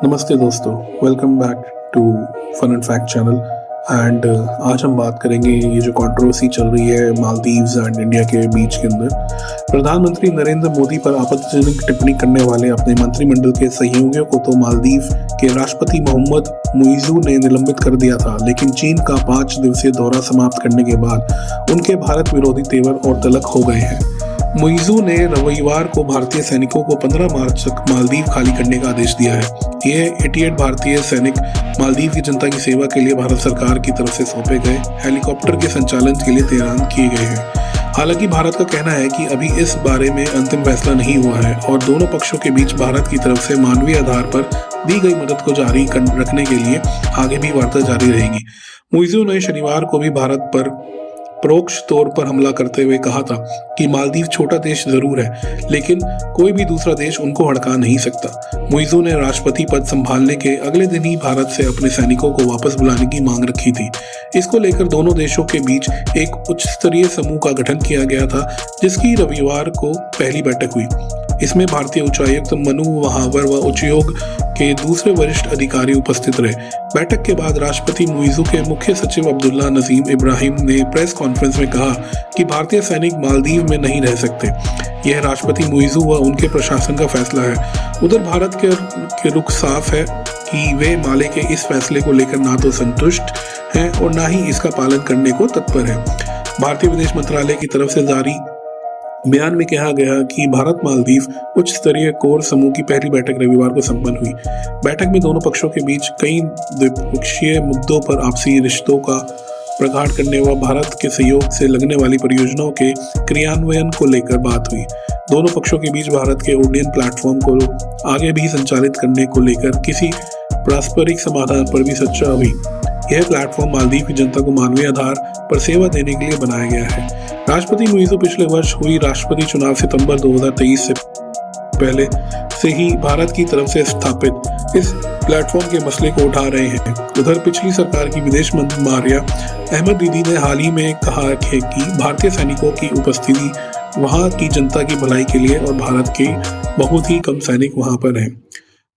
नमस्ते दोस्तों, welcome back to fun and fact channel. And आज हम बात करेंगे ये जो कंट्रोवर्सी चल रही है मालदीव्स एंड इंडिया के बीच के अंदर। प्रधानमंत्री नरेंद्र मोदी पर आपत्तिजनक टिप्पणी करने वाले अपने मंत्रिमंडल के सहयोगियों को तो मालदीव के राष्ट्रपति मोहम्मद मुइज़ू ने निलंबित कर दिया था, लेकिन चीन का 5 दिवसीय दौरा समाप्त करने के बाद उनके भारत विरोधी तेवर और तल्ख हो गए हैं। मुइज़ू ने रविवार को भारतीय सैनिकों को 15 मार्च तक मालदीव खाली करने का आदेश दिया है। ये 88 भारतीय सैनिक मालदीव की जनता की सेवा के लिए भारत सरकार की तरफ से सौंपे गए हेलीकॉप्टर के संचालन के लिए तैनात किए गए हैं। हालांकि भारत का कहना है कि अभी इस बारे में अंतिम फैसला नहीं हुआ है और दोनों पक्षों के बीच भारत की तरफ से मानवीय आधार पर दी गई मदद को जारी रखने के लिए आगे भी वार्ता जारी रहेगी। मुइज़ू ने शनिवार को भी भारत पर परोक्ष तौर पर हमला करते हुए कहा था कि मालदीव छोटा देश जरूर है, लेकिन कोई भी दूसरा देश उनको हड़का नहीं सकता। मुइज़ू ने राष्ट्रपति पद संभालने के अगले दिन ही भारत से अपने सैनिकों को वापस बुलाने की मांग रखी थी। इसको लेकर दोनों देशों के बीच एक उच्च स्तरीय समूह का गठन किया गया था, जिसकी रविवार को पहली बैठक हुई। इसमें भारतीय उच्चायुक्त मनु महावर व उच्चायोग के दूसरे वरिष्ठ अधिकारी उपस्थित रहे। बैठक के बाद राष्ट्रपति मुइज़ू के मुख्य सचिव अब्दुल्ला नजीम इब्राहिम ने प्रेस कॉन्फ्रेंस में कहा कि भारतीय सैनिक मालदीव में नहीं रह सकते। यह राष्ट्रपति मुइज़ू व उनके प्रशासन का फैसला है। उधर भारत के रुख साफ है कि वे माले के इस फैसले को लेकर ना तो संतुष्ट हैं और ना ही इसका पालन करने को तत्पर है। भारतीय विदेश मंत्रालय की तरफ से जारी बयान में कहा गया कि भारत मालदीव उच्च स्तरीय कोर समूह की पहली बैठक रविवार को संपन्न हुई। बैठक में दोनों पक्षों के बीच कई द्विपक्षीय मुद्दों पर आपसी रिश्तों का प्रगाढ़ करने व भारत के सहयोग से लगने वाली परियोजनाओं के क्रियान्वयन को लेकर बात हुई। दोनों पक्षों के बीच भारत के ओडियन प्लेटफॉर्म को आगे भी संचालित करने को लेकर किसी पारस्परिक समाधान पर भी चर्चा हुई। यह प्लेटफॉर्म मालदीव की जनता को मानवीय आधार पर सेवा देने के लिए बनाया गया है। राष्ट्रपति मुइज़ू पिछले वर्ष हुई राष्ट्रपति चुनाव सितंबर 2023 से पहले से ही भारत की तरफ से स्थापित इस प्लेटफॉर्म के मसले को उठा रहे हैं। उधर पिछली सरकार की विदेश मंत्री मारिया अहमद दीदी ने हाल ही में कहा है कि भारतीय सैनिकों की उपस्थिति वहां की जनता की भलाई के लिए और भारत के बहुत ही कम सैनिक वहां पर हैं।